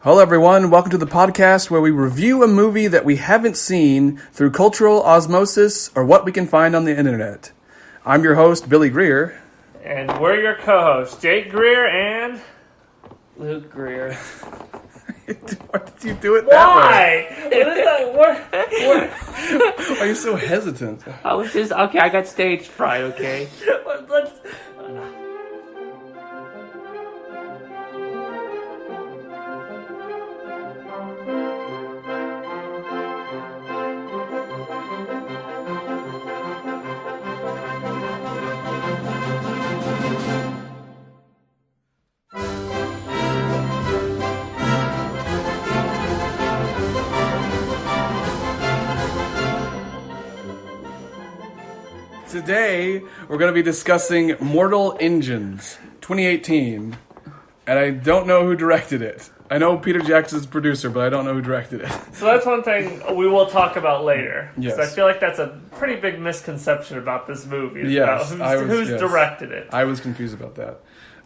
Hello everyone, welcome to the podcast where we review a movie that we haven't seen through cultural osmosis or what we can find on the internet. I'm your host, Billy Greer. And we're your co-hosts, Jake Greer and... Luke Greer. Why did you do it that way? Why? Why are you so hesitant? I was just, okay, I got stage fright, okay? Let's... Today, we're going to be discussing Mortal Engines, 2018. And I don't know who directed it. I know Peter Jackson's producer, but I don't know who directed it. So that's one thing we will talk about later. Yes. I feel like that's a pretty big misconception about this movie. Yes, about who's directed it. I was confused about that.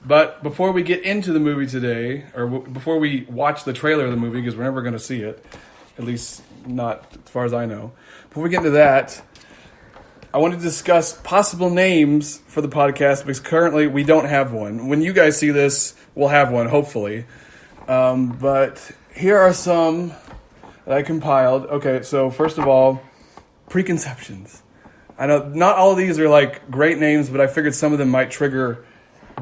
But before we get into the movie today, or before we watch the trailer of the movie, because we're never going to see it, at least not as far as I know. Before we get into that, I want to discuss possible names for the podcast because currently we don't have one. When you guys see this, we'll have one, hopefully. But here are some that I compiled. Okay, so first of all, preconceptions. I know not all of these are like great names, but I figured some of them might trigger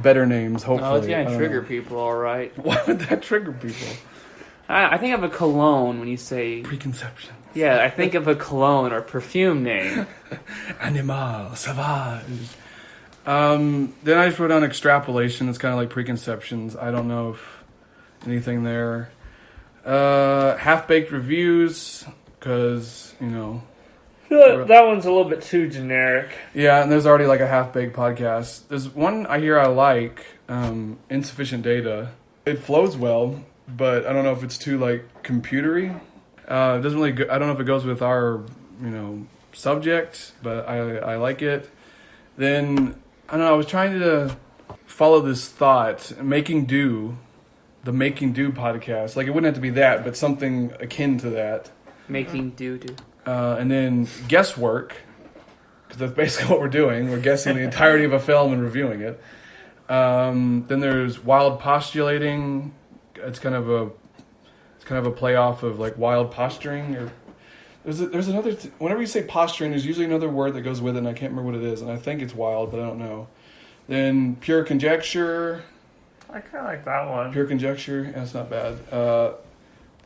better names, hopefully. Oh, it's going to trigger people, all right. Why would that trigger people? I think of a cologne when you say... Preconception. Yeah, I think of a cologne or perfume name. Animal, sauvage. Then I just wrote down extrapolation. It's kind of like preconceptions. I don't know if anything there. Half-baked reviews, because, you know... That one's a little bit too generic. Yeah, and there's already like a half-baked podcast. There's one I hear I like, insufficient data. It flows well, but I don't know if it's too like computery. It doesn't really. I don't know if it goes with our, subject, but I like it. Then I don't know. I was trying to follow this thought, the Making Do podcast. Like it wouldn't have to be that, but something akin to that. Making do. And then guesswork, because that's basically what we're doing. We're guessing the entirety of a film and reviewing it. Then there's wild postulating. It's kind of a play off of like wild posturing. Or there's another. Whenever you say posturing, there's usually another word that goes with it, and I can't remember what it is. And I think it's wild, but I don't know. Then pure conjecture. I kind of like that one. Pure conjecture. Yeah, that's not bad.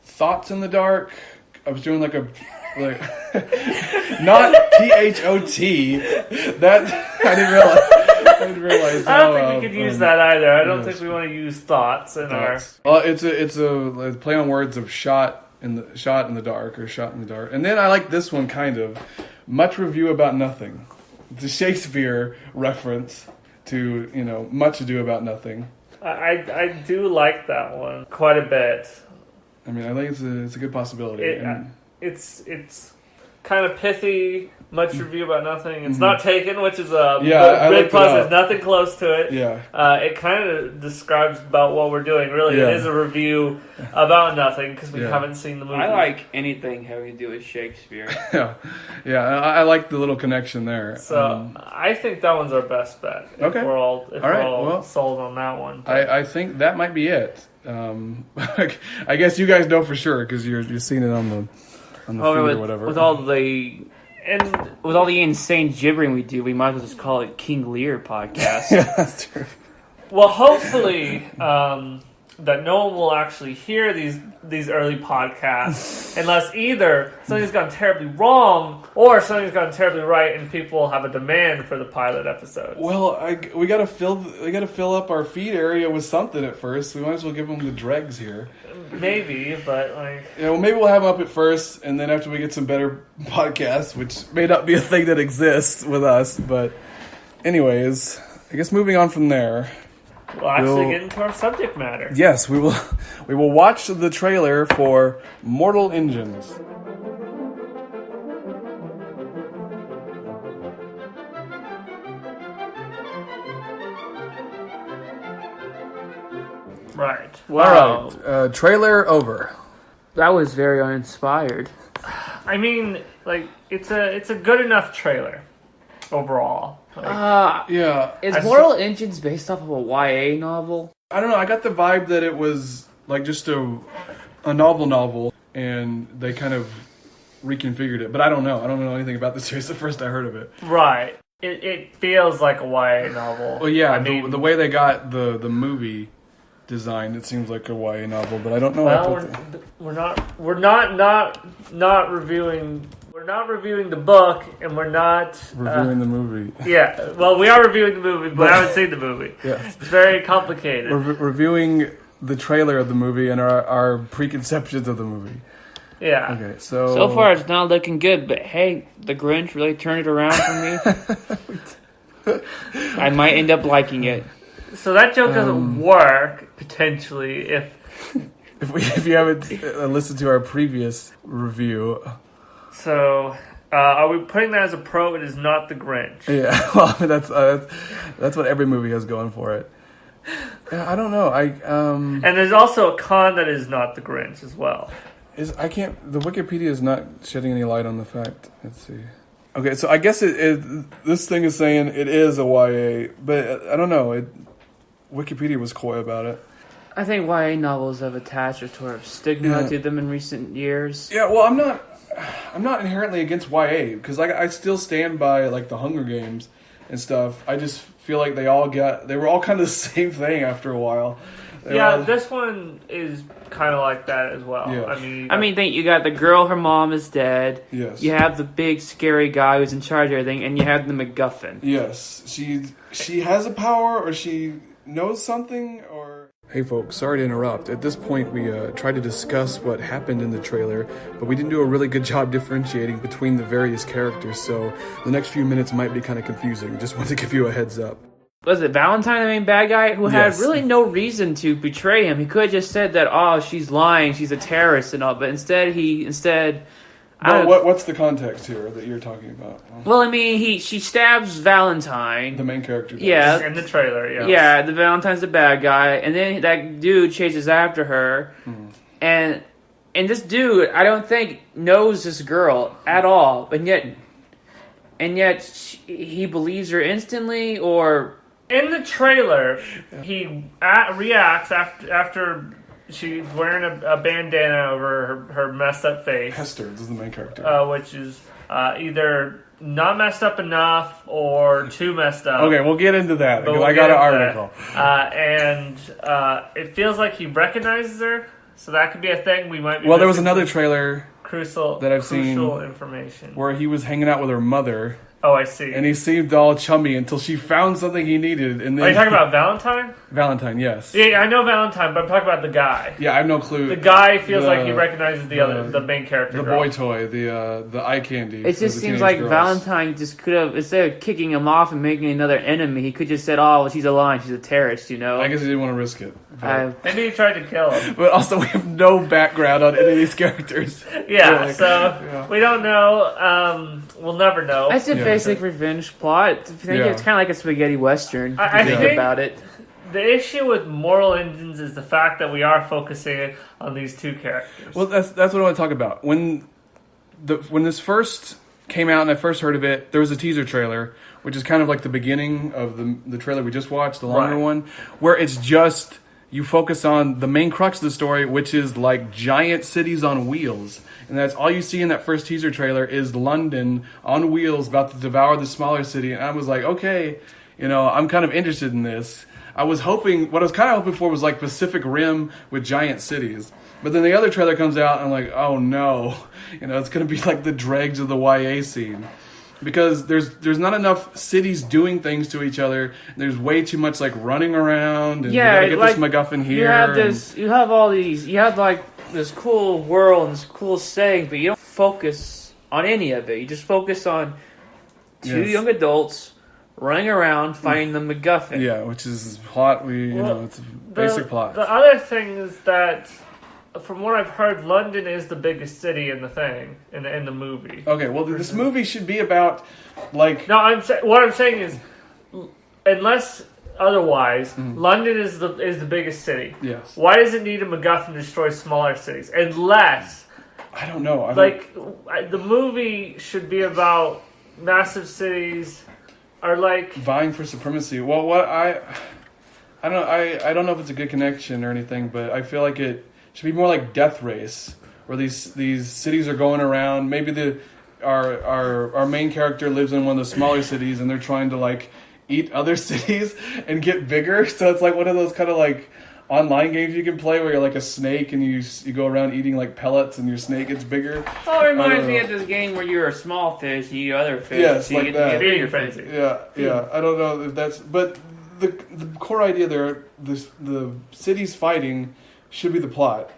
Thoughts in the dark. I was doing like not THOT. That I didn't realize. I don't think we could use that either. I don't think we want to use thoughts in our. Well, it's a play on words of shot in the dark or shot in the dark. And then I like this one kind of much review about nothing. It's a Shakespeare reference to much ado about nothing. I do like that one quite a bit. I mean, I think it's a good possibility. It's kind of pithy, much review about nothing. It's not Taken, which is a big plus. There's nothing close to it. Yeah. It kind of describes about what we're doing. Really, It is a review about nothing because we haven't seen the movie. I like anything having to do with Shakespeare. Yeah. I like the little connection there. So I think that one's our best bet. Okay. If we're all sold on that one. I think that might be it. I guess you guys know for sure because you're seeing it on the feed or whatever. With all the insane gibbering we do, we might as well just call it King Lear podcast. Yeah, that's true. Well, hopefully that no one will actually hear these early podcasts unless either something's gone terribly wrong or something's gone terribly right, and people have a demand for the pilot episodes. Well, we gotta fill up our feed area with something at first. We might as well give them the dregs here. Maybe, but like... Yeah, well, maybe we'll have them up at first, and then after we get some better podcasts, which may not be a thing that exists with us, but anyways, I guess moving on from there... We'll actually get into our subject matter. Yes, we will watch the trailer for Mortal Engines. Right. Wow. All right. Trailer over. That was very uninspired. I mean, like it's a good enough trailer overall. Like, Yeah. Is Mortal Engines based off of a YA novel? I don't know. I got the vibe that it was like just a novel, and they kind of reconfigured it. But I don't know. I don't know anything about the series. The first I heard of it. right. It feels like a YA novel. Well, yeah. I mean, the way they got the movie designed, it seems like a YA novel. But I don't know. well, we're not reviewing. We're not reviewing the book, and we're not reviewing the movie. Yeah, well, we are reviewing the movie, but I haven't seen the movie. Yes. It's very complicated. We're reviewing the trailer of the movie and our preconceptions of the movie. Yeah. Okay, so... So far, it's not looking good, but hey, the Grinch really turned it around for me. I might end up liking it. So that joke doesn't work, potentially, if you haven't listened to our previous review... So, are we putting that as a pro? It is not the Grinch. Yeah, well, that's what every movie has going for it. Yeah, I don't know. And there's also a con that is not the Grinch as well. The Wikipedia is not shedding any light on the fact. Let's see. Okay, so I guess this thing is saying it is a YA, but I don't know. Wikipedia was coy about it. I think YA novels have attached a sort of stigma to them in recent years. Yeah, well, I'm not inherently against YA because I still stand by like the Hunger Games and stuff. I just feel like they were all kind of the same thing after a while. This one is kind of like that as well. Yeah. I mean, think you got the girl, her mom is dead. Yes. You have the big scary guy who's in charge of everything, and you have the MacGuffin. Yes, she has a power, or she knows something, or... Hey folks, sorry to interrupt. At this point, we tried to discuss what happened in the trailer, but we didn't do a really good job differentiating between the various characters, so the next few minutes might be kind of confusing. Just wanted to give you a heads up. Was it Valentine, the main bad guy, who had Yes. really no reason to betray him? He could have just said that, oh, she's lying, she's a terrorist and all, but instead... What's the context here that you're talking about? Well, I mean, she stabs Valentine. The main character does. Yeah. in the trailer, yeah. Yeah, the Valentine's the bad guy, and then that dude chases after her, and this dude, I don't think, knows this girl at all, and yet he believes her instantly, or... In the trailer, he reacts after she's wearing a bandana over her messed up face. Hester is the main character. Which is either not messed up enough or too messed up. Okay, we'll get into that, But because we'll I got get an into article. that. And it feels like he recognizes her, so that could be a thing we might be Well, there was missing another trailer crucial seen information. where he was hanging out with her mother, Oh, I see. and he seemed all chummy until she found something he needed, and then... Are you talking about Valentine? Valentine, yes. Yeah, I know Valentine, but I'm talking about the guy. Yeah, I have no clue. The guy feels like he recognizes the main character. The girl. boy toy, the eye candy. It for just the seems teenage like girls. Valentine just could have, instead of kicking him off and making another enemy, he could just said, oh, well, she's a lion, she's a terrorist, you know? I guess he didn't want to risk it. But, Maybe he tried to kill him. but also, we have no background on any of these characters. Yeah, Like, so we don't know. We'll never know. It's a Yeah. basic revenge plot. I think Yeah. it's kind of like a spaghetti western, I if you think think- about it. The issue with Mortal Engines is the fact that we are focusing on these two characters. Well, that's what I want to talk about. When this first came out and I first heard of it, there was a teaser trailer, which is kind of like the beginning of the trailer we just watched, the longer Right. one, where it's just you focus on the main crux of the story, which is like giant cities on wheels. And that's all you see in that first teaser trailer is London on wheels about to devour the smaller city. And I was like, okay, I'm kind of interested in this. What I was kind of hoping for was like Pacific Rim with giant cities. But then the other trailer comes out and I'm like, oh no, it's going to be like the dregs of the YA scene. Because there's not enough cities doing things to each other. There's way too much like running around and Yeah, you gotta get like, this MacGuffin here. you have all these, you have like this cool world and this cool setting, but you don't focus on any of it. You just focus on two Yes. young adults running around finding the MacGuffin. Yeah, which is plot. It's a basic plot. The other thing is that, from what I've heard, London is the biggest city in the thing in the movie. Okay, well, this movie should be about like No, what I'm saying is, unless otherwise, London is the biggest city. Yes. Why does it need a MacGuffin to destroy smaller cities? Unless, I don't know. the movie should be about massive cities are like vying for supremacy. Well, I don't know if it's a good connection or anything, but I feel like it should be more like Death Race, where these cities are going around. Maybe our main character lives in one of the smaller cities, and they're trying to like eat other cities and get bigger. So it's like one of those kind of like online games you can play where you're like a snake and you go around eating like pellets and your snake gets bigger. Oh, it reminds me of this game where you're a small fish, you eat other fish. Yes, so you like get that. bigger fancy. Yeah. I don't know if that's, but the core idea there, the cities fighting should be the plot,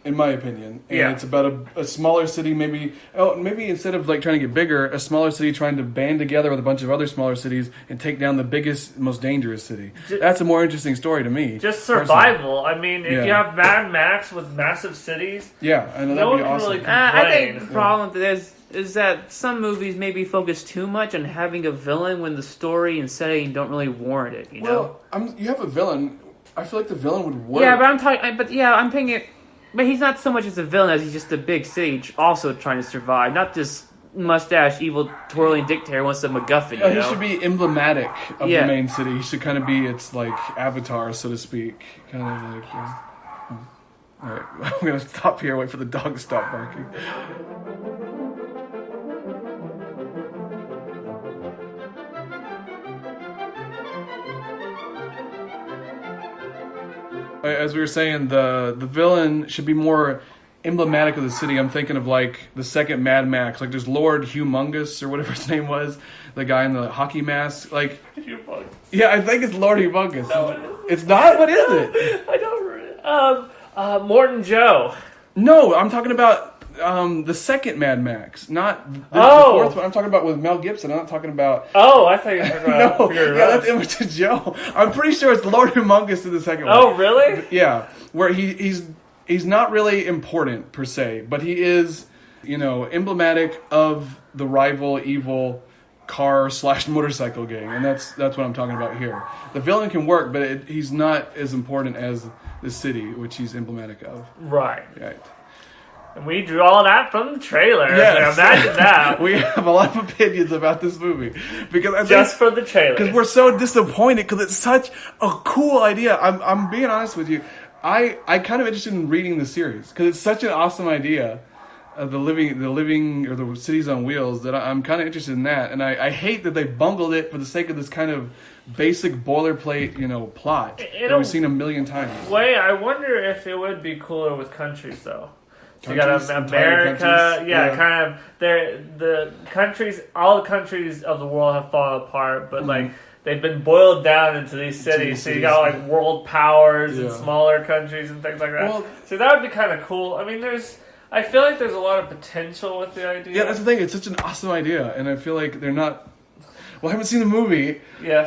in my opinion. And it's about a smaller city, maybe instead of like trying to get bigger, a smaller city trying to band together with a bunch of other smaller cities and take down the biggest, most dangerous city. That's a more interesting story to me. just survival. I mean, if you have Mad Max with massive cities, Yeah, I know no one that'd be can awesome. really I think complain. the problem with this is that some movies maybe focus too much on having a villain when the story and setting don't really warrant it. You know? Well, you have a villain. I feel like the villain would work. Yeah, but I'm thinking it. But he's not so much as a villain as he's just a big city also trying to survive, not this mustache, evil, twirling dictator who wants a MacGuffin. He should be emblematic of Yeah. the main city. He should kind of be its like avatar, so to speak. Kind of like. All right, I'm gonna stop here. Wait for the dog to stop barking. As we were saying, the villain should be more emblematic of the city. I'm thinking of like the second Mad Max. Like there's Lord Humongous or whatever his name was, the guy in the hockey mask. Like, yeah, I think it's Lord Humongous. No, it isn't. It's not. What is it? I don't remember. Morton Joe. No, I'm talking about the second Mad Max, not the fourth one. I'm talking about with Mel Gibson. I'm not talking about. Oh, I thought you were talking about. No, Peter yeah, Rose. that's Imitation Joe. I'm pretty sure it's Lord Humongous in the second one. Oh, really? Yeah, where he's not really important per se, but he is, emblematic of the rival evil car / motorcycle gang, and that's what I'm talking about here. The villain can work, but he's not as important as the city, which he's emblematic of. Right. Right. And we drew all that from the trailer. Yes. Imagine that. We have a lot of opinions about this movie because I Just think, for the trailer. because we're so disappointed because it's such a cool idea. I'm being honest with you. I kind of interested in reading the series because it's such an awesome idea of the living or the cities on wheels that I'm kind of interested in that. And I hate that they bungled it for the sake of this kind of basic boilerplate, plot that we've seen a million times. Wait, I wonder if it would be cooler with countries though. So you got Countries, entire America, countries, yeah, kind of. The countries, all the countries of the world have fallen apart, but like they've been boiled down into these cities. So you got like world powers and smaller countries and things like that. Well, so that would be kind of cool. I mean, I feel like there's a lot of potential with the idea. Yeah, that's the thing. It's such an awesome idea, and I feel like they're not. Well, I haven't seen the movie,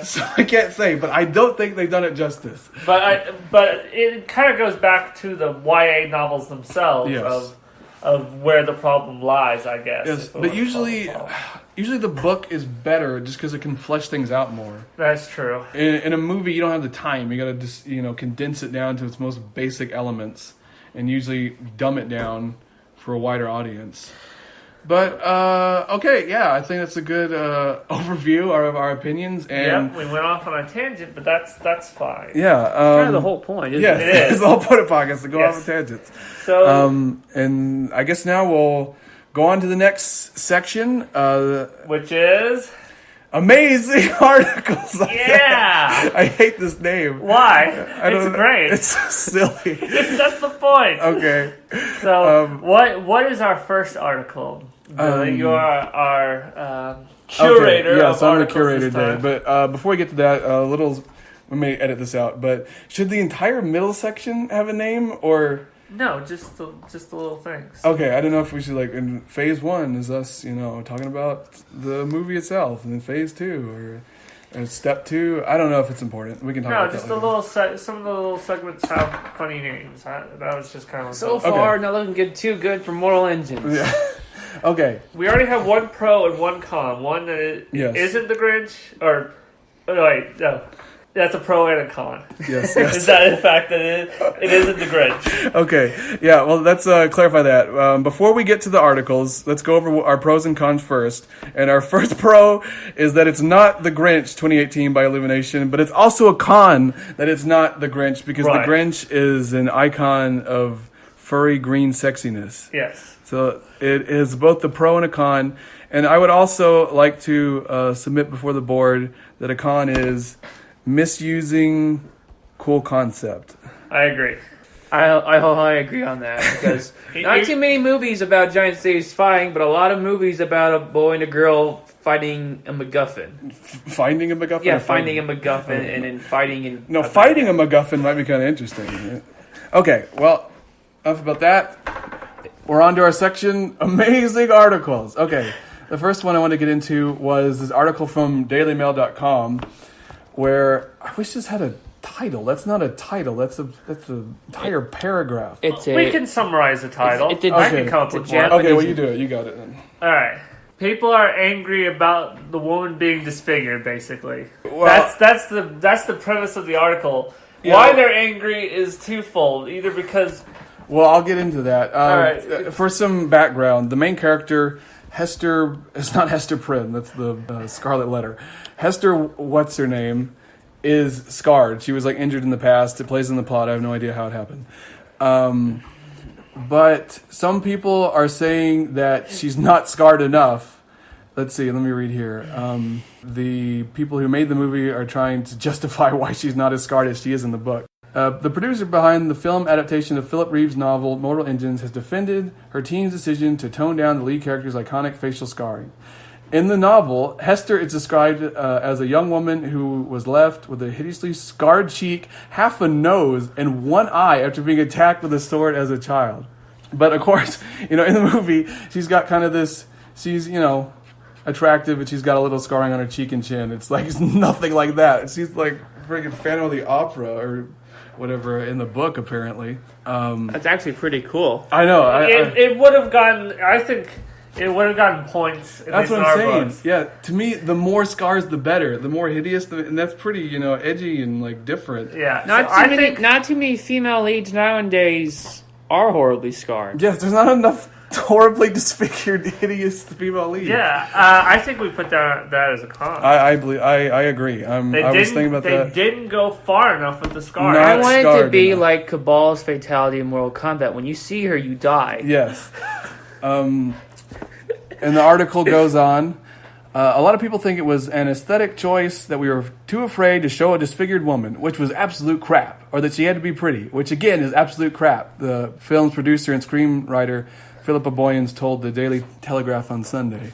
so I can't say, but I don't think they've done it justice. But it kind of goes back to the YA novels themselves of where the problem lies, I guess. Yes, but usually the book is better just because it can flesh things out more. That's true. In a movie, you don't have the time. You got to just condense it down to its most basic elements, and usually dumb it down for a wider audience. But okay, yeah, I think that's a good overview of our opinions. And we went off on a tangent, but that's fine. yeah, kind of the whole point, isn't yes, it? It is. it's the whole point of podcasts to go off on tangents. So, And I guess now we'll go on to the next section. which is Amazing articles. yeah. I hate this name. Why? I don't It's know. great. It's so silly. That's the point. Okay. So, what is our first article? Billy? You are our curator. Okay. Yes, of I'm the articles curator this today. time. But before we get to that, we may edit this out. But should the entire middle section have a name or? No, just the little things. Okay, I don't know if we should in phase 1 is us, talking about the movie itself, and then phase 2 or step 2. I don't know if it's important. We can talk No, about just that the later. some of the little segments have funny names. That was just kind of So far, not looking too good for Mortal Engines. Yeah. Okay. We already have one pro and one con. One that Yes. isn't the Grinch, or oh, wait, no, That's a pro and a con. Yes, Is that the fact that it isn't the Grinch? Okay, yeah, well, let's clarify that. Before we get to the articles, let's go over our pros and cons first. And our first pro is that it's not The Grinch 2018 by Illumination, but it's also a con that it's not The Grinch, because Right. The Grinch is an icon of furry green sexiness. Yes. So it is both the pro and a con. And I would also like to submit before the board that a con is misusing cool concept. I agree. I wholeheartedly agree on that, because not too many movies about giant slaves fighting, but a lot of movies about a boy and a girl fighting a MacGuffin. Finding a MacGuffin? Yeah, finding a MacGuffin and then fighting in... No, fighting a MacGuffin might be kind of interesting. Okay, well, enough about that. We're on to our section, Amazing Articles. Okay, the first one I wanted to get into was this article from DailyMail.com, where I wish this had a title. That's not a title. That's an entire paragraph. We can summarize the title. I can come up with one. Okay, well, you do it. You got it then. All right. People are angry about the woman being disfigured. Basically, Well, that's the premise of the article. Yeah. Why they're angry is twofold. Either because well, I'll get into that. All right. For some background, the main character, Hester, it's not Hester Prynne. That's the Scarlet Letter. Hester, what's her name, is scarred. She was like injured in the past. It plays in the plot. I have no idea how it happened. But some people are saying that she's not scarred enough. Let's see. Let me read here. The people who made the movie are trying to justify why she's not as scarred as she is in the book. The producer behind the film adaptation of Philip Reeve's novel Mortal Engines has defended her team's decision to tone down the lead character's iconic facial scarring. In the novel, Hester is described as a young woman who was left with a hideously scarred cheek, half a nose, and one eye after being attacked with a sword as a child. But of course, in the movie, she's got kind of this, she's, attractive, and she's got a little scarring on her cheek and chin. It's like it's nothing like that. She's like freaking Phantom of the Opera or whatever in the book, apparently. That's actually pretty cool. I know. it would have gotten. I think it would have gotten points. That's what I'm saying. Books. Yeah, to me, the more scars, the better. The more hideous, and that's pretty, edgy and like different. Yeah. Not too many female leads nowadays are horribly scarred. Yes, there's not enough horribly disfigured, hideous female leads. Yeah, I think we put that as a con. I believe. I agree. I was thinking about that. They didn't go far enough with the scar. Not I want it to scarred be enough. like Cabal's fatality in Mortal Kombat. When you see her, you die. Yes. And the article goes on. A lot of people think it was an aesthetic choice that we were too afraid to show a disfigured woman, which was absolute crap, or that she had to be pretty, which again is absolute crap. The film's producer and screenwriter Philippa Boyens told the Daily Telegraph on Sunday.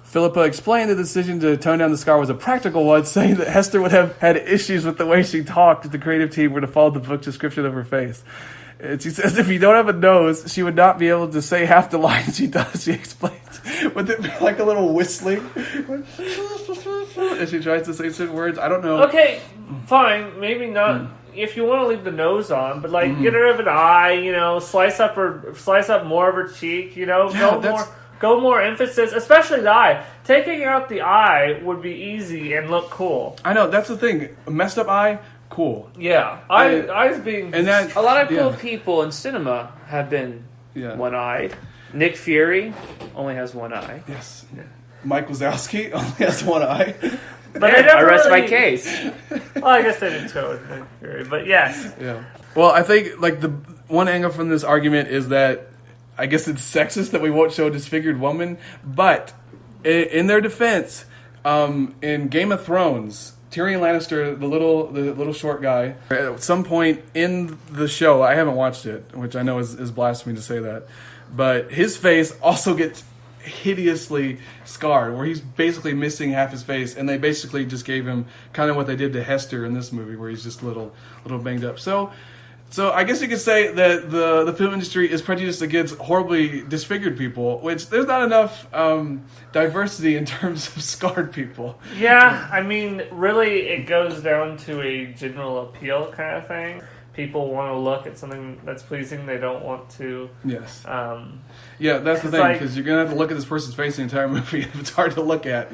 Philippa explained the decision to tone down the scar was a practical one, saying that Hester would have had issues with the way she talked if the creative team were to follow the book description of her face. And she says if you don't have a nose, she would not be able to say half the lines she does. She explains. Would it be like a little whistling? As she tries to say certain words? I don't know. Okay, fine. Maybe not. If you want to leave the nose on, but get rid of an eye, slice up more of her cheek, go more emphasis, especially the eye. Taking out the eye would be easy and look cool. I know, that's the thing. A messed up eye, cool. Yeah, eyes being. And that A lot of cool people in cinema have been one-eyed. Nick Fury only has one eye. Yes. Mike Wazowski only has one eye. But I rest my case. Well, I guess they didn't go with Nick Fury, but yes. Yeah. Well, I think the one angle from this argument is that I guess it's sexist that we won't show a disfigured woman, but in their defense, in Game of Thrones, Tyrion Lannister, the little short guy, at some point in the show, I haven't watched it, which I know is blasphemy to say that, but his face also gets hideously scarred, where he's basically missing half his face, and they basically just gave him kind of what they did to Hester in this movie, where he's just a little banged up. So I guess you could say that the film industry is prejudiced against horribly disfigured people, which there's not enough diversity in terms of scarred people. Yeah, I mean, really, it goes down to a general appeal kind of thing. People want to look at something that's pleasing. They don't want to. Yes. Yeah, that's the thing, because you're gonna have to look at this person's face the entire movie if it's hard to look at,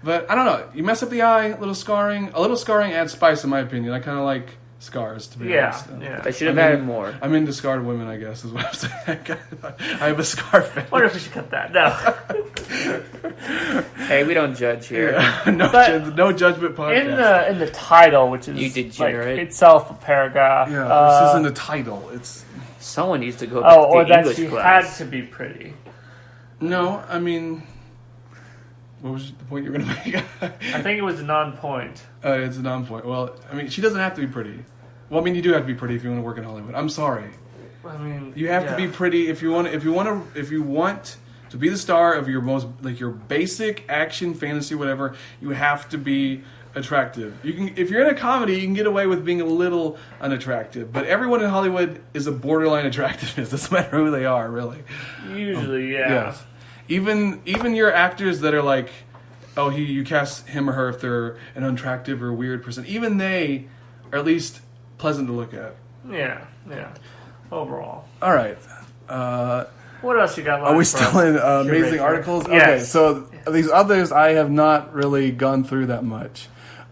But I don't know. You mess up the eye, a little scarring. A little scarring adds spice, in my opinion. I kind of like scars, to be honest. They should have added more. I'm into scarred women, I guess, is what I'm saying. I have a scar fetish. I wonder if we should cut that. No. Hey, we don't judge here. Yeah. No judgment podcast. In the title, which is You degenerate. itself a paragraph. Yeah, this isn't the title. It's Someone needs to go back or to that English she class. had to be pretty. no. I mean, what was the point you were going to make? I think it was a non-point. It's a non-point. Well, I mean, she doesn't have to be pretty. Well, I mean, you do have to be pretty if you want to work in Hollywood. I'm sorry. I mean, You have to be pretty if you want to be the star of your most your basic action fantasy whatever. You have to be attractive. You can if you're in a comedy, you can get away with being a little unattractive. But everyone in Hollywood is a borderline attractiveness. Doesn't matter who they are, really. Usually, yeah. Yes. Even your actors that are like, oh, you cast him or her if they're an unattractive or weird person. Even they are at least pleasant to look at. Yeah. Overall. All right. What else you got left? Are we for still in us? amazing Curator? articles? Yes. Okay, so these others I have not really gone through that much.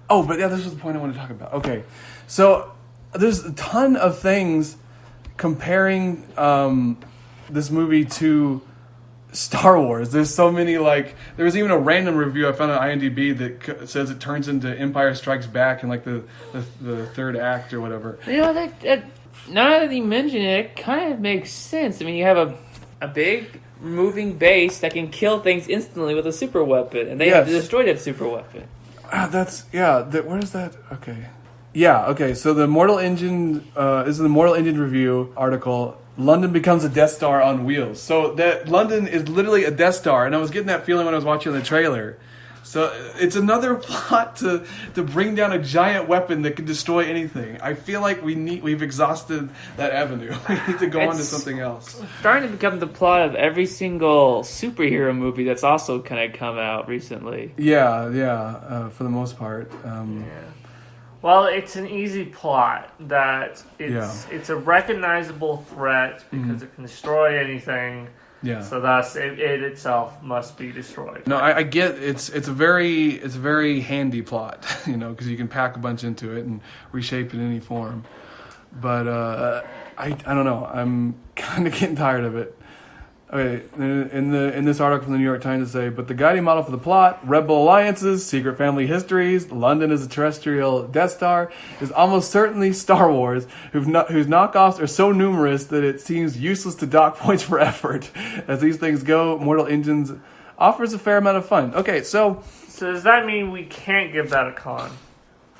Oh, but yeah, this was the point I wanted to talk about. Okay, so there's a ton of things comparing this movie to Star Wars. There's so many, there was even a random review I found on IMDb that says it turns into Empire Strikes Back in the third act or whatever. You know, that now that you mention it, it kind of makes sense. I mean, you have a big moving base that can kill things instantly with a super weapon, and they have to destroy that super weapon. Where is that? Okay. Yeah, okay, so the Mortal Engine, this is the Mortal Engine review article. London becomes a Death Star on wheels. So that London is literally a Death Star, and I was getting that feeling when I was watching the trailer. So it's another plot to bring down a giant weapon that can destroy anything. I feel like we've exhausted that avenue. We need to go on to something else. Starting to become the plot of every single superhero movie that's also kind of come out recently. Yeah, for the most part. Well, it's an easy plot that it's a recognizable threat because it can destroy anything. Yeah. So thus, it itself must be destroyed. No, I get it's a very handy plot, because you can pack a bunch into it and reshape it in any form. But I don't know. I'm kind of getting tired of it. Okay, in this article from the New York Times, they say, but the guiding model for the plot, rebel alliances, secret family histories, London as a terrestrial Death Star, is almost certainly Star Wars, whose knockoffs are so numerous that it seems useless to dock points for effort. As these things go, Mortal Engines offers a fair amount of fun. Okay, so does that mean we can't give that a con?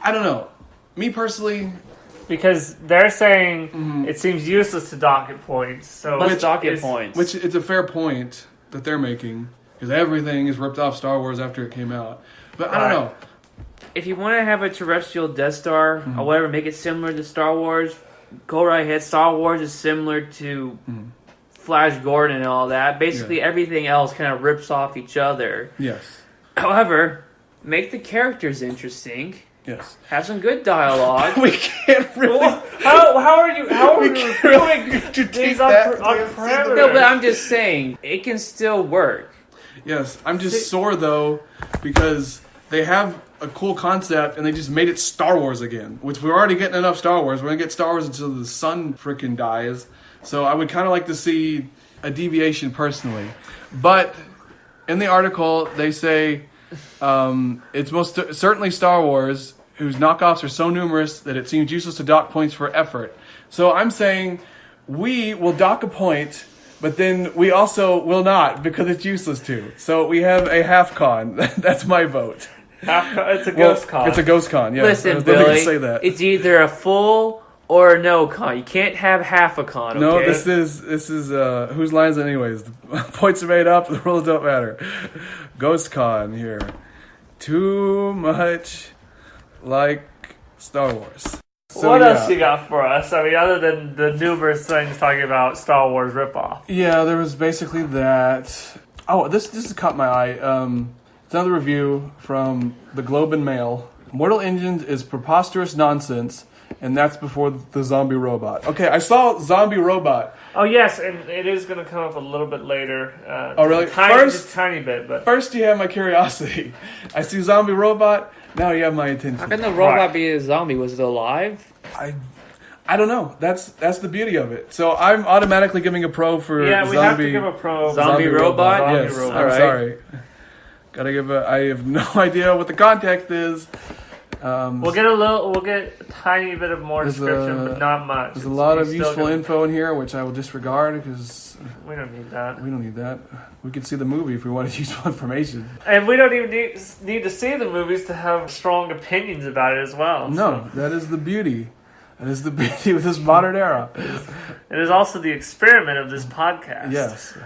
I don't know. Me personally, because they're saying it seems useless to docket points. So let's docket points. Which it's a fair point that they're making, because everything is ripped off Star Wars after it came out. But I don't know. If you want to have a terrestrial Death Star, or whatever, make it similar to Star Wars, go right ahead. Star Wars is similar to Flash Gordon and all that. Basically, everything else kind of rips off each other. Yes. However, make the characters interesting. Yes. Have some good dialogue. We can't really. How are you reviewing these on parameters? No, but I'm just saying it can still work. Yes, I'm just sore though because they have a cool concept and they just made it Star Wars again, which we're already getting enough Star Wars. We're gonna get Star Wars until the sun freaking dies. So I would kind of like to see a deviation personally, but in the article they say. It's most certainly Star Wars, whose knockoffs are so numerous that it seems useless to dock points for effort. So I'm saying we will dock a point, but then we also will not because it's useless to. So we have a half con. That's my vote. It's a ghost con. It's a ghost con, yeah. Listen, Billy, it's either a full or a no con. You can't have half a con, okay? No, this is whose lines anyways? The points are made up, the rules don't matter. Ghost con here. Too much like Star Wars. So, what else you got for us? I mean, other than the numerous things talking about Star Wars ripoff. Yeah, there was basically that. Oh, this has caught my eye. It's another review from the Globe and Mail. Mortal Engines is preposterous nonsense and that's before the zombie robot. Okay, I saw zombie robot. Oh yes, and it is going to come up a little bit later. Oh really? Just a tiny bit, but first you have my curiosity. I see zombie robot. Now you have my attention. How can the robot be a zombie? Was it alive? I don't know. That's the beauty of it. So I'm automatically giving a pro for we zombie. have to give a pro. Zombie robot? Zombie Yes, robot. I'm Alright. sorry. Gotta give I have no idea what the context is. We'll get a tiny bit of more There's description, a- but not much. There's a lot of Still useful gonna- info in here, which I will disregard because We don't need that. we don't need that. We could see the movie if we wanted useful information. And we don't even need to see the movies to have strong opinions about it as well. No, that is the beauty. That is the beauty of this modern era. It is also the experiment of this podcast. Yes.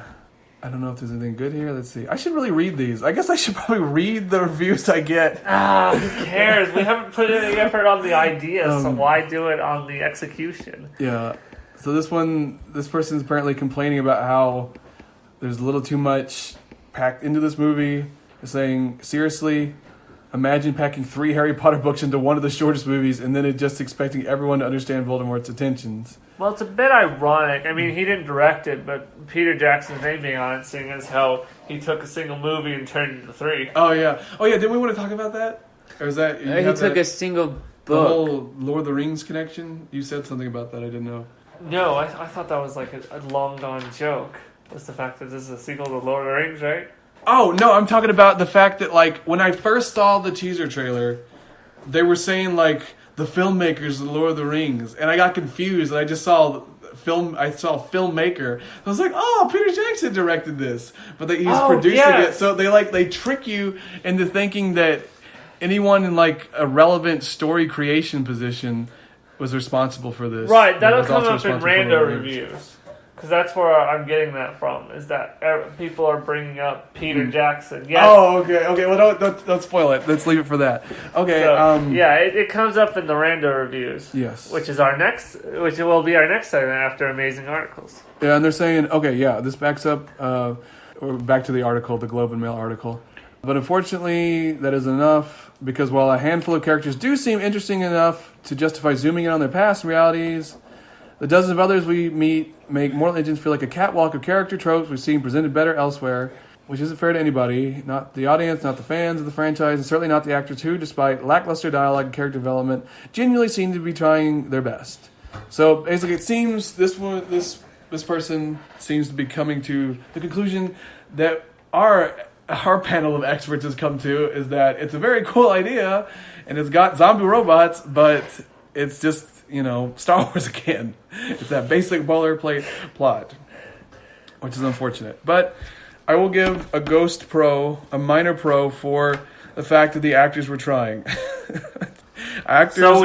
I don't know if there's anything good here. Let's see. I should really read these. I guess I should probably read the reviews I get. Who cares? We haven't put any effort on the idea, so why do it on the execution? Yeah. So this person's apparently complaining about how there's a little too much packed into this movie. They're saying, seriously, imagine packing 3 Harry Potter books into one of the shortest movies and then just expecting everyone to understand Voldemort's intentions. Well, it's a bit ironic. I mean, he didn't direct it, but Peter Jackson's name being on it, seeing as how he took a single movie and turned it into 3. Oh, yeah. Did we want to talk about that? Or is that... He took a single The book. whole Lord of the Rings connection? You said something about that. I didn't know. No, I thought that was like a long-gone joke. Was the fact that this is a sequel to Lord of the Rings, right? Oh, no, I'm talking about the fact that, like, when I first saw the teaser trailer, they were saying, like, the filmmakers of Lord of the Rings, and I got confused, and I just saw filmmaker. I was like, oh, Peter Jackson directed this, but he's producing it. So they trick you into thinking that anyone in like a relevant story creation position was responsible for this. Right, that'll Was come also up in responsible for rando Lord of the Rings. reviews. Because that's where I'm getting that from, is that people are bringing up Peter Jackson. Yes. Oh, okay. Well, don't spoil it. Let's leave it for that. Okay. So, it comes up in the rando reviews. Yes. Which will be our next segment after amazing articles. Yeah, and they're saying, okay, yeah, this backs up. We're back to the article, the Globe and Mail article. But unfortunately, that isn't enough because while a handful of characters do seem interesting enough to justify zooming in on their past realities, the dozens of others we meet make Mortal Engines feel like a catwalk of character tropes we've seen presented better elsewhere, which isn't fair to anybody, not the audience, not the fans of the franchise, and certainly not the actors who, despite lackluster dialogue and character development, genuinely seem to be trying their best. So basically, it seems this person seems to be coming to the conclusion that our panel of experts has come to, is that it's a very cool idea, and it's got zombie robots, but it's just, Star Wars again. It's that basic boilerplate plot, which is unfortunate. But I will give a minor pro for the fact that the actors were trying. So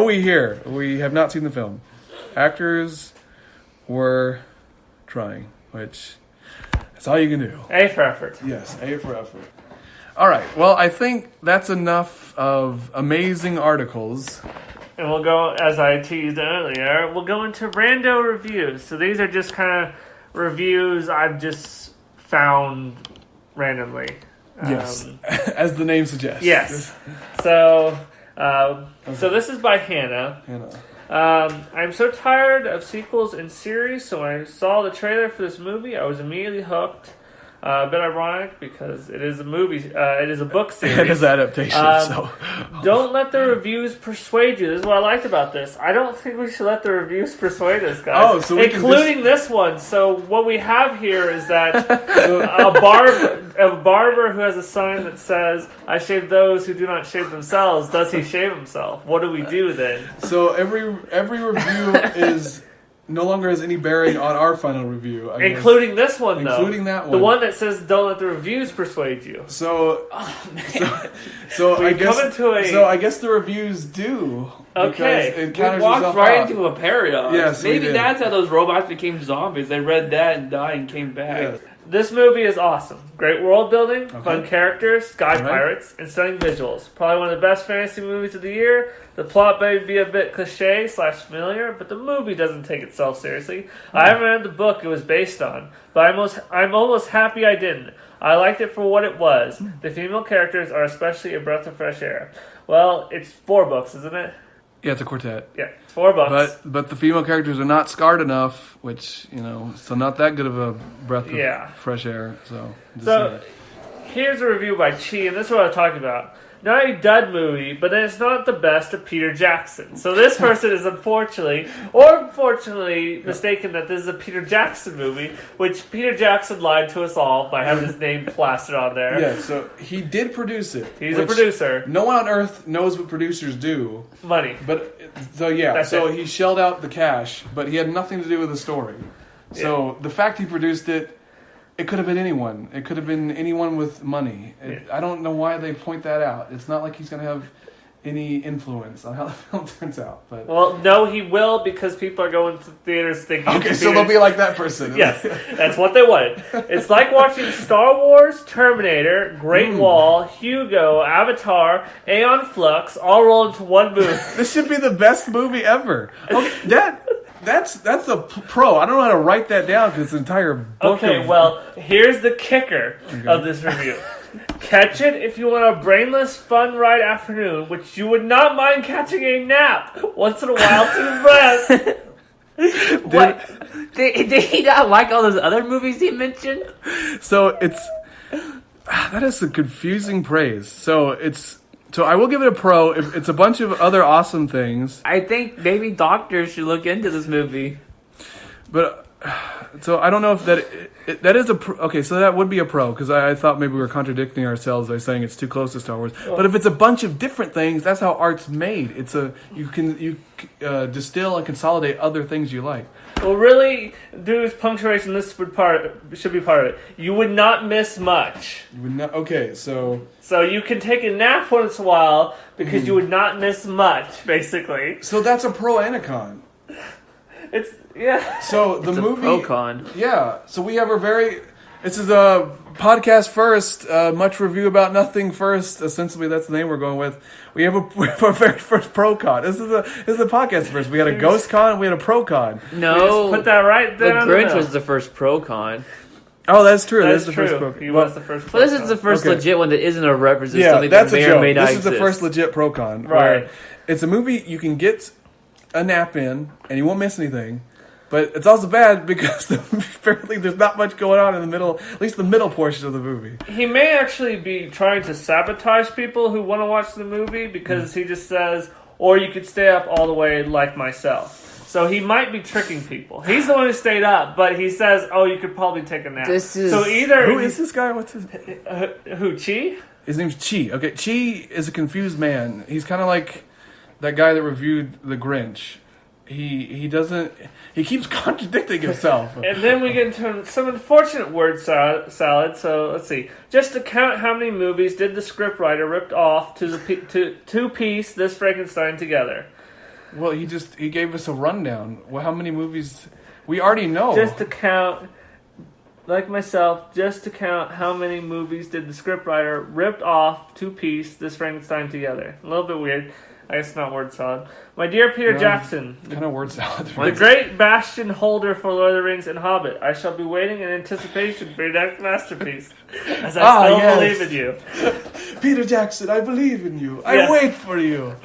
we hear. We have not seen the film. Actors were trying, which that's all you can do. A for effort. Yes, A for effort. All right. Well, I think that's enough of amazing articles. And we'll go, as I teased earlier, we'll go into rando reviews. So these are just kind of reviews I've just found randomly. Yes, as the name suggests. Yes. So this is by Hannah. I'm so tired of sequels and series, so when I saw the trailer for this movie, I was immediately hooked. A bit ironic because it is a movie. It is a book series. It is adaptation. Don't let the reviews persuade you. This is what I liked about this. I don't think we should let the reviews persuade us, guys. Oh, so we including this one. So what we have here is that a barber who has a sign that says, "I shave those who do not shave themselves." Does he shave himself? What do we do then? So every review is no longer has any bearing on our final review. Including this one, though. Including that one. The one that says, "Don't let the reviews persuade you." So I guess the reviews do. Okay. It We counters walked itself right out. into a paradox. Yes, we Maybe did. that's how those robots became zombies. They read that and died and came back. Yes. This movie is awesome. Great world building, Okay. fun characters, sky All right. pirates, and stunning visuals. Probably one of the best fantasy movies of the year. The plot may be a bit cliche/familiar, but the movie doesn't take itself seriously. I haven't read the book it was based on, but I'm almost happy I didn't. I liked it for what it was. The female characters are especially a breath of fresh air. Well, it's 4 books, isn't it? Yeah, it's a quartet. Yeah, it's $4. But the female characters are not scarred enough, which, so not that good of a breath of fresh air. So here's a review by Chi, and this is what I'm talking about. Not a dud movie, but then it's not the best of Peter Jackson. So this person is unfortunately mistaken that this is a Peter Jackson movie, which Peter Jackson lied to us all by having his name plastered on there. Yeah, so he did produce it. He's a producer. No one on earth knows what producers do. Money. But he shelled out the cash, but he had nothing to do with the story. So the fact he produced it, it could have been anyone. It could have been anyone with money. I don't know why they point that out. It's not like he's going to have any influence on how the film turns out. But well, no, he will, because people are going to theaters thinking... Okay, so they'll be like that person. Yes, that's what they wanted. It's like watching Star Wars, Terminator, Great Wall, Hugo, Avatar, Aeon Flux all roll into one movie. This should be the best movie ever. Okay, That's a pro. I don't know how to write that down because it's an entire book. Okay, well, here's the kicker of this review. Catch it if you want a brainless, fun ride afternoon, which you would not mind catching a nap once in a while to rest. What? Did he not like all those other movies he mentioned? So that is some confusing praise. So I will give it a pro. It's a bunch of other awesome things. I think maybe doctors should look into this movie. But so I don't know if that is a pro. Okay, so that would be a pro, because I thought maybe we were contradicting ourselves by saying it's too close to Star Wars. But if it's a bunch of different things, that's how art's made. You can distill and consolidate other things you like. Well, really, dude's punctuation. This should be part of it. You would not miss much. You would not. Okay, so you can take a nap once in a while because you would not miss much, basically. So that's a pro and a con. So the movie pro con. Yeah. So we have this is a podcast first, much review about nothing first. Essentially, that's the name we're going with. We have our very first pro con. This is a podcast first. We had a ghost con. We had a pro con. No, put that right there. The Grinch was the first pro con. Oh, that's true. That's the true. First pro. He was the first. Well, this is the first legit one that isn't a reference to something that's that may a joke. or may not exist. This is the first legit pro con. Right. It's a movie you can get a nap in and you won't miss anything. But it's also bad because apparently there's not much going on in the middle, at least the middle portion of the movie. He may actually be trying to sabotage people who want to watch the movie because he just says, or you could stay up all the way like myself. So he might be tricking people. He's the one who stayed up, but he says, oh, you could probably take a nap. Who is this guy? What's his name? Who, Chi? His name's Chi. Okay, Chi is a confused man. He's kind of like that guy that reviewed The Grinch. He keeps contradicting himself. And then we get into some unfortunate word salad. So let's see. Just to count how many movies did the scriptwriter ripped off to piece this Frankenstein together. Well, he gave us a rundown. Well, how many movies we already know? Just to count, like myself, just to count how many movies did the scriptwriter ripped off to piece this Frankenstein together. A little bit weird. I guess not word salad. My dear Peter Jackson. Kind of word salad. The great bastion holder for Lord of the Rings and Hobbit. I shall be waiting in anticipation for your next masterpiece. As I still believe in you. Peter Jackson, I believe in you. I wait for you.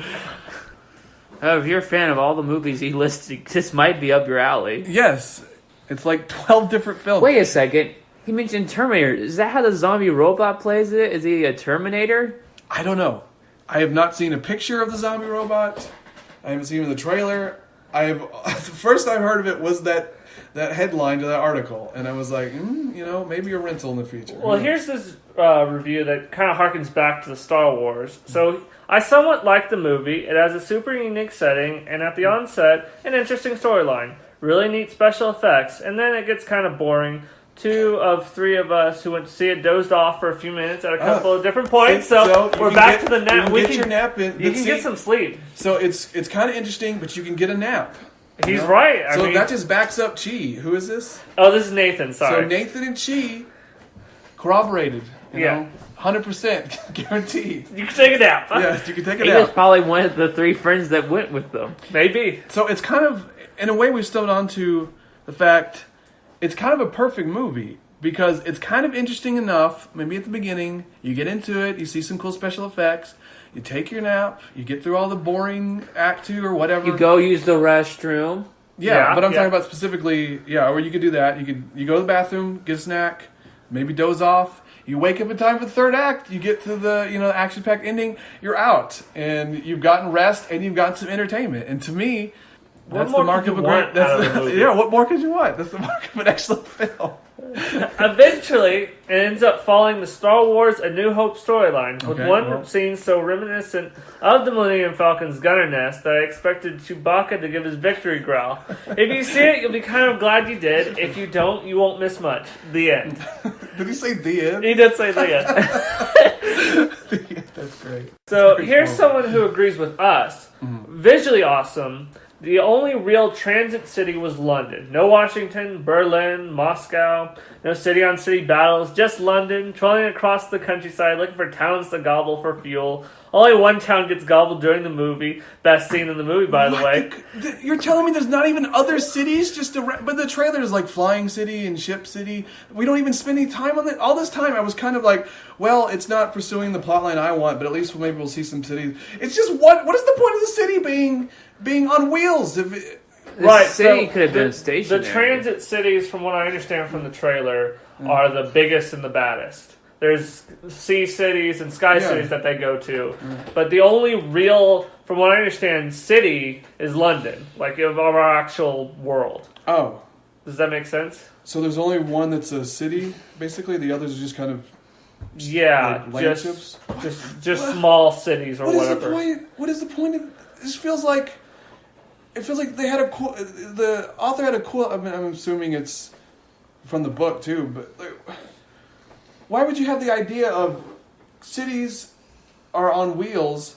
Oh, if you're a fan of all the movies he listed, this might be up your alley. Yes. It's like 12 different films. Wait a second. He mentioned Terminator. Is that how the zombie robot plays it? Is he a Terminator? I don't know. I have not seen a picture of the zombie robot. I haven't seen him in the trailer. The first I've heard of it was that headline to that article, and I was like, maybe a rental in the future. Well, here's this review that kind of harkens back to the Star Wars. So I somewhat like the movie. It has a super unique setting, and at the onset, an interesting storyline. Really neat special effects, and then it gets kind of boring. 2 of 3 of us who went to see it dozed off for a few minutes at a couple of different points. So we're back to the nap. You can get your nap in. You can get some sleep. So it's kind of interesting, but you can get a nap. He's right. I mean, that just backs up Chi. Who is this? Oh, this is Nathan. Sorry. So Nathan and Chi corroborated. You know, 100% guaranteed. You can take a nap. Huh? Yes, you can take a nap. He was probably one of the 3 friends that went with them. Maybe. So it's kind of, in a way, we've stumbled onto the fact it's kind of a perfect movie because it's kind of interesting enough. Maybe at the beginning, you get into it, you see some cool special effects, you take your nap, you get through all the boring Act 2 or whatever. You go use the restroom. Yeah, but I'm talking about specifically, or you could do that. You go to the bathroom, get a snack, maybe doze off. You wake up in time for the third act. You get to the action-packed ending. You're out, and you've gotten rest, and you've gotten some entertainment. And to me, that's the mark of a great. What more could you want? That's the mark of an excellent film. Eventually, it ends up following the Star Wars A New Hope storyline, with one scene so reminiscent of the Millennium Falcon's gunner nest that I expected Chewbacca to give his victory growl. If you see it, you'll be kind of glad you did. If you don't, you won't miss much. The end. Did he say the end? He did say the end. That's great. So here's someone who agrees with us. Visually awesome. The only real transit city was London. No Washington, Berlin, Moscow, no city-on-city battles, just London, trolling across the countryside, looking for towns to gobble for fuel. Only one town gets gobbled during the movie. Best scene in the movie, by the way. You're telling me there's not even other cities? But the trailer is like Flying City and Ship City. We don't even spend any time on that. All this time, I was kind of like, well, it's not pursuing the plotline I want, but at least maybe we'll see some cities. It's just, what is the point of the city being on wheels? City could have been stationary. The transit cities, from what I understand from the trailer, are the biggest and the baddest. There's sea cities and sky cities that they go to. But the only real, from what I understand, city is London, like of our actual world. Oh. Does that make sense? So there's only one that's a city, basically? The others are just kind of... just small cities or whatever. What is the point of... It feels like they had the author had a quote. I'm assuming it's from the book too, but why would you have the idea of cities are on wheels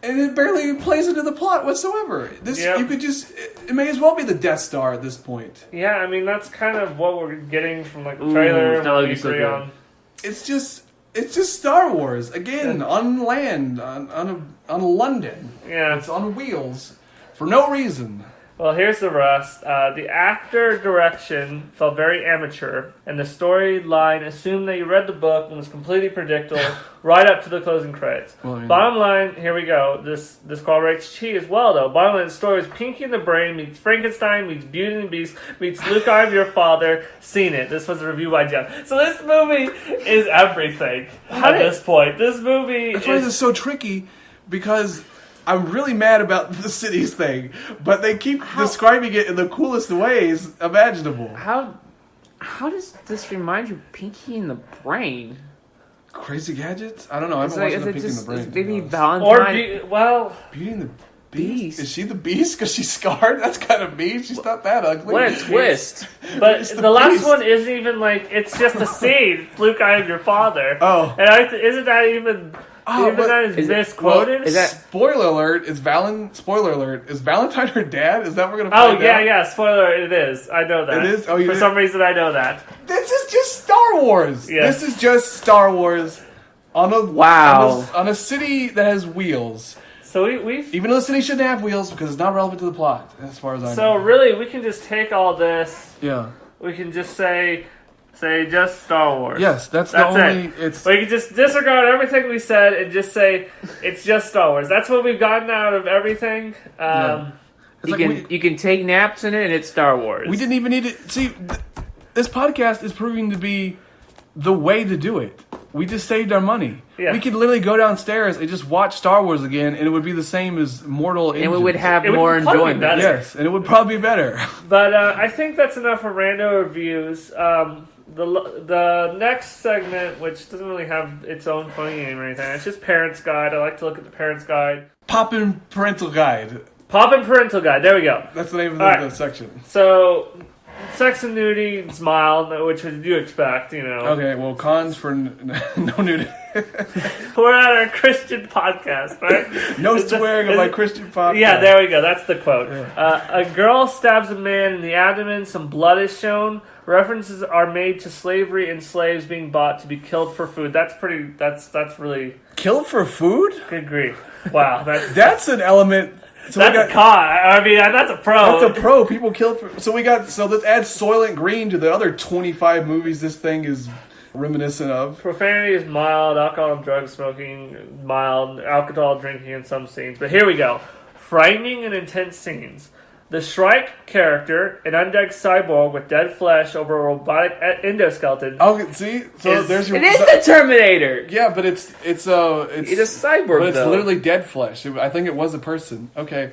and it barely plays into the plot whatsoever? You could just, it may as well be the Death Star at this point. Yeah, I mean that's kind of what we're getting from the trailer and what we agree on. It's just Star Wars again on land on London. Yeah, it's on wheels for no reason. Well, here's the rest. The actor direction felt very amateur, and the storyline assumed that you read the book and was completely predictable right up to the closing credits. Bottom line, here we go. This corroborates Chi as well, though. Bottom line, the story is Pinky and the Brain meets Frankenstein meets Beauty and the Beast meets Luke, I Am Your Father. Seen it. This was a review by Jeff. So this movie is everything at this point. This movie That's why this is so tricky, because... I'm really mad about the cities thing, but they keep describing it in the coolest ways imaginable. How does this remind you of Pinky and the Brain? Crazy Gadgets? I don't know. I haven't watched Pinky and the Brain. Maybe Valentine. Beauty and the Beast? Is she the Beast because she's scarred? That's kind of mean. She's not that ugly. What a twist. But the last one isn't even like, it's just a scene. Luke, I Am Your Father. Oh. And isn't that even... that is misquoted. Well, spoiler alert! Is Valentine her dad? Is that what we're gonna find out? Yeah. Spoiler, it is. I know that. It is. Oh, for some reason, I know that. This is just Star Wars. Yeah. This is just Star Wars on a city that has wheels. So we've even though the city shouldn't have wheels because it's not relevant to the plot, as far as I know. So really, we can just take all this. Yeah. We can just say just Star Wars. Yes, that's the only... We can just disregard everything we said and just say it's just Star Wars. That's what we've gotten out of everything. You can take naps in it and it's Star Wars. We didn't even need to... See, this podcast is proving to be the way to do it. We just saved our money. Yeah. We could literally go downstairs and just watch Star Wars again, and it would be the same as Mortal Engines. And we would have more enjoyment. Yes, and it would probably be better. But I think that's enough for rando reviews. The next segment, which doesn't really have its own funny name or anything, it's just Parents Guide. I like to look at the Parents Guide. Poppin' Parental Guide. Poppin' Parental Guide. There we go. That's the name of the section. So, sex and nudity is mild, which you expect, Okay, well, cons for no nudity. We're at our Christian podcast, right? No swearing on my Christian podcast. Yeah, there we go. That's the quote. Yeah. A girl stabs a man in the abdomen. Some blood is shown. References are made to slavery and slaves being bought to be killed for food. That's really... Killed for food? Good grief. Wow. That's an element So That's a con. I mean, that's a pro. That's a pro. People killed for. So let's add Soylent Green to the other 25 movies this thing is reminiscent of. Profanity is mild. Alcohol and drug smoking, mild. Alcohol drinking in some scenes. But here we go. Frightening and intense scenes. The Shrike character, an undead cyborg with dead flesh over a robotic endoskeleton. Oh, see, so there's your. It is the Terminator. Yeah, but it's It's a cyborg, but it's though. literally dead flesh. I think it was a person. Okay.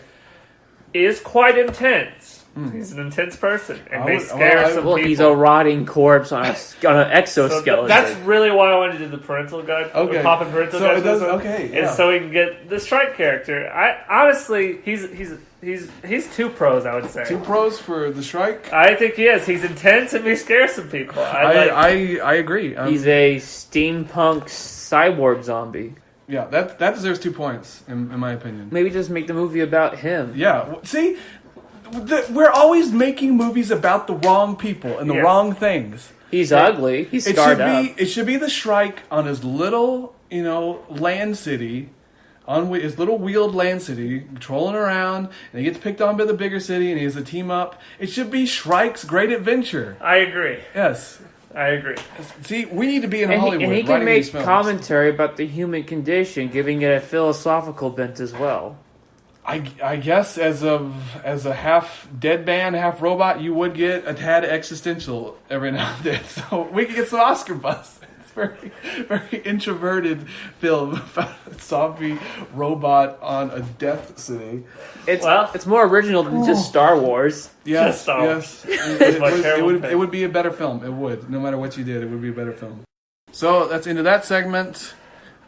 Is quite intense. He's an intense person, and may scare some Well, people. he's a rotting corpse on an exoskeleton. That's really why I wanted to do the parental guide. Okay. Poppin' parental So guide. it does. for this one. Okay. And Yeah. so we can get the Shrike character. I honestly, he's two pros. I would say. 2 pros for the Shrike. I think he is. He's intense and may scare some people. I agree. He's a steampunk cyborg zombie. Yeah, that deserves 2 points in my opinion. Maybe just make the movie about him. Yeah. See, we're always making movies about the wrong people and the wrong things. He's ugly. He's scarred up. It should be the Shrike on his little, land city, on his little wheeled land city, trolling around, and he gets picked on by the bigger city, and he has a team up. It should be Shrike's Great Adventure. I agree. Yes. I agree. See, we need to be in And Hollywood. he can writing make these films. commentary about the human condition, giving it a philosophical bent as well. I guess as a half dead man, half robot, you would get a tad existential every now and then. So we could get some Oscar buzz. It's very, very introverted film about a zombie robot on a death city. It's more original than just Star Wars. Yes, Just Star Wars. yes. my terrible pick. It would be a better film. It would. No matter what you did, it would be a better film. So that's into that segment.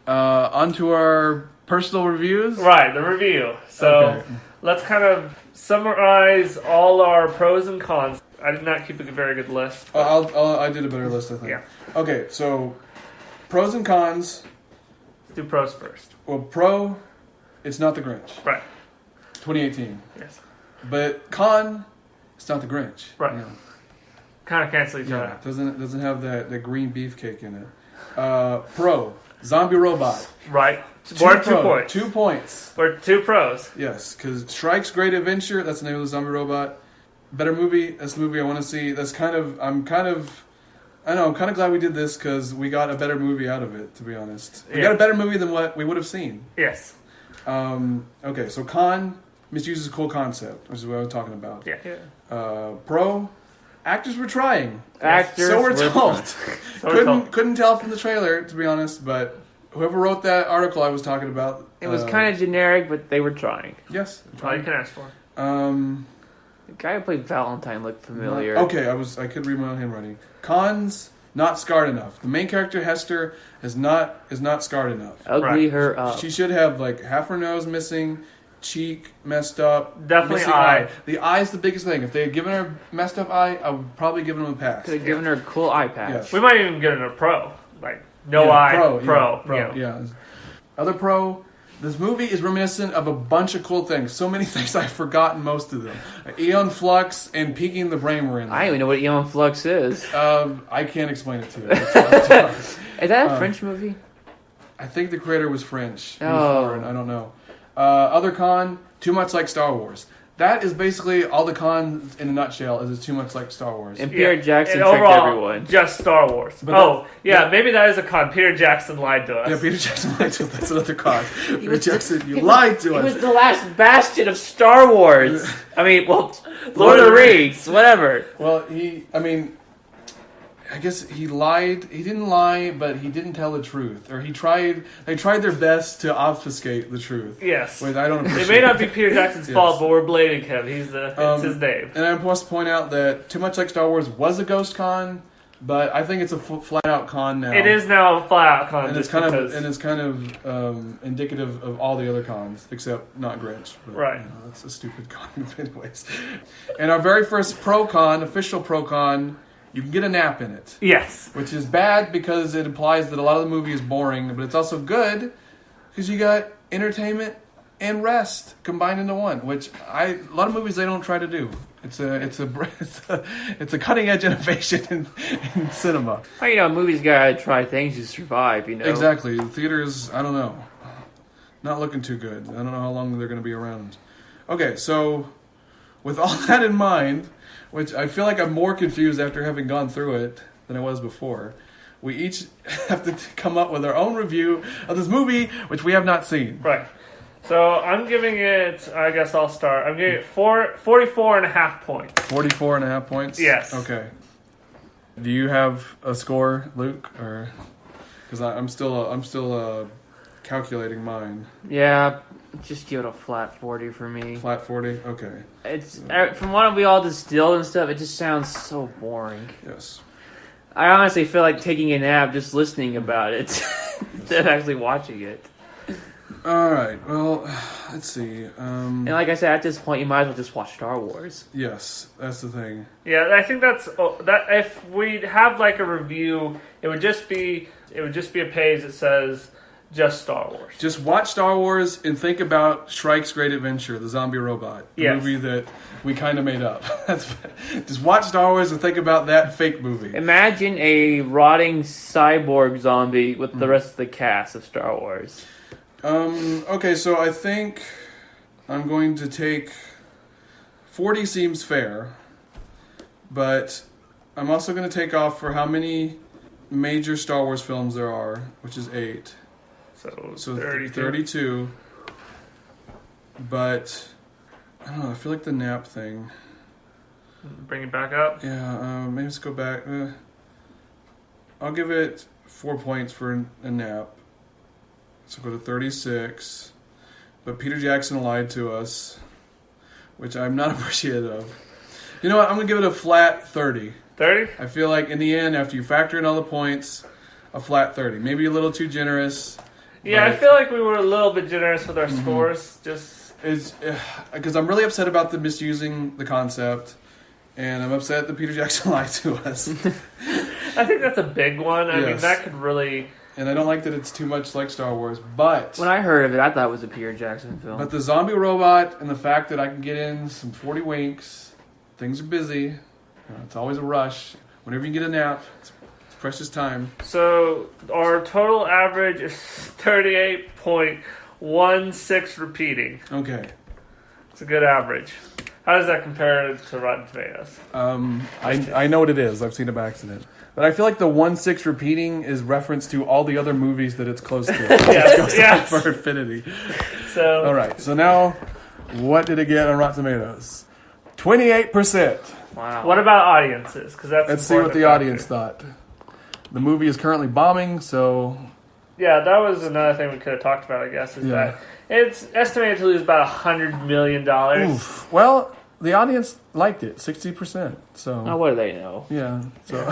On to our personal reviews. Right, the review. So Okay. let's kind of summarize all our pros and cons. I did not keep a very good list. I did a better list, I think. Yeah. Okay, so pros and cons. Let's do pros first. Well, pro, it's not the Grinch. Right. 2018. Yes. But con, it's not the Grinch. Right. Yeah. Kind of cancel each other Yeah. out. Doesn't have that green beefcake in it. Pro, zombie robot. Right. We're 2 pro- points. 2 points. We're 2 pros. Yes, because Shrike's Great Adventure, that's the name of the zombie robot. Better movie. That's the movie I want to see. I'm kind of glad we did this because we got a better movie out of it, to be honest. We got a better movie than what we would have seen. Yes. Okay, so con, misuses a cool concept, which is what I was talking about. Yeah. Pro, actors were trying. Actors So we're were- told. So we're told. Couldn't tell from the trailer, to be honest, but whoever wrote that article I was talking about. It was kind of generic, but they were trying. Yes. All you can ask for. The guy who played Valentine looked familiar. Okay, I could read my own handwriting. Cons, not scarred enough. The main character Hester is not scarred enough. Ugly Right. her up. She should have like half her nose missing, cheek messed up, Definitely missing eye. The eye's the biggest thing. If they had given her a messed up eye, I would probably give them a pass. Could have given her a cool eye patch. Yes. We might even get in a pro. Like, no Yeah, eye, pro. you know. Yeah. Other pro. This movie is reminiscent of a bunch of cool things. So many things I've forgotten most of them. Eon Flux and Peaking the Brain were in there. I don't even know what Eon Flux is. I can't explain it to you. That's Is that a French movie? I think the creator was French. He was Oh. foreign, I don't know. Other con, too much like Star Wars. That is basically all the cons in a nutshell. Is it's too much like Star Wars. And Peter Jackson And tricked overall, everyone. just Star Wars. But Maybe that is a con. Peter Jackson lied to us. Yeah, Peter Jackson lied to us. That's another con. Peter Jackson, you lied to He us. was the last bastion of Star Wars. I mean, well, Lord of the Rings, whatever. Well, I guess he lied. He didn't lie, but he didn't tell the truth. Or they tried their best to obfuscate the truth. Yes. Which I don't It appreciate. may not be Peter Jackson's Yes. fault, but we're blaming him. It's his name. And I must point out that Too Much Like Star Wars was a ghost con, but I think it's a flat out con now. It is now a flat out con. and it's kind of indicative of all the other cons, except not Grinch. But, Right. That's a stupid con, anyways. And our very first official pro con, you can get a nap in it, Yes. which is bad because it implies that a lot of the movie is boring, but it's also good because you got entertainment and rest combined into one, which a lot of movies they don't try to do. It's a cutting edge innovation in cinema. Well, movies gotta try things to survive, Exactly. The theaters, I don't know. Not looking too good. I don't know how long they're going to be around. Okay, so with all that in mind, which I feel like I'm more confused after having gone through it than I was before, we each have to come up with our own review of this movie, which we have not seen. Right. So I'm giving it, I guess I'll start. I'm giving it 44.5 points. 44.5 points? Yes. Okay. Do you have a score, Luke? Or because I'm still calculating mine. Yeah, just give it a flat 40 for me. Flat 40? Okay. It's from what we all distilled and stuff, it just sounds so boring. Yes. I honestly feel like taking a nap just listening about it instead of actually watching it. All right. Well, let's see. And like I said, at this point, you might as well just watch Star Wars. Yes, that's the thing. Yeah, I think that if we have like a review, it would just be a page that says just Star Wars. Just watch Star Wars and think about Shrike's Great Adventure, the zombie robot, the movie that we kind of made up. Just watch Star Wars and think about that fake movie. Imagine a rotting cyborg zombie with the rest of the cast of Star Wars. Okay, so I think I'm going to take 40 seems fair, but I'm also going to take off for how many major Star Wars films there are, which is 8. So 32. 32. But I don't know, I feel like the nap thing. Bring it back up. Yeah, maybe let's go back. I'll give it 4 points for a nap. So go to 36. But Peter Jackson lied to us, which I'm not appreciative of. You know what? I'm going to give it a flat 30. 30? I feel like in the end, after you factor in all the points, a flat 30. Maybe a little too generous. Yeah, I feel like we were a little bit generous with our scores. Just because I'm really upset about the misusing the concept, and I'm upset that Peter Jackson lied to us. I think that's a big one. I mean, Yes. that could really... And I don't like that it's too much like Star Wars, but... When I heard of it, I thought it was a Peter Jackson film. But the zombie robot and the fact that I can get in some 40 winks, things are busy, it's always a rush. Whenever you get a nap, it's precious time. So, our total average is 38.16 repeating. Okay. It's a good average. How does that compare to Rotten Tomatoes? I know what it is. I've seen it by accident. But I feel like the 1.6 repeating is reference to all the other movies that it's close to. Yes. For Infinity. So, All right. So now, what did it get on Rotten Tomatoes? 28%. Wow. what about audiences? Because that's Let's see what the audience thought. The movie is currently bombing, so... Yeah, that was another thing we could have talked about, I guess, is that it's estimated to lose about $100 million. Oof. Well, the audience liked it, 60%. So... Oh, what do they know? Yeah. So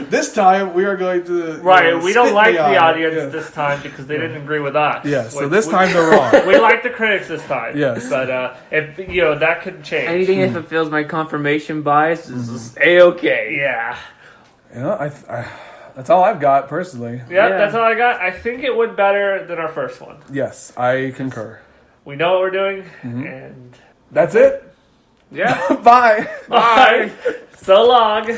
this time we are going to Right, we don't like the eye. audience this time because they didn't agree with us. Yeah. So Which this we- time they're wrong. we like the critics this time. Yes. But if that could change. Anything that fulfills my confirmation bias is A-okay. Yeah. You know, I that's all I've got personally. Yeah, Yeah. that's all I got. I think it went better than our first one. Yes, I concur. We know what we're doing, and That's it. Yeah. Bye. bye. So long.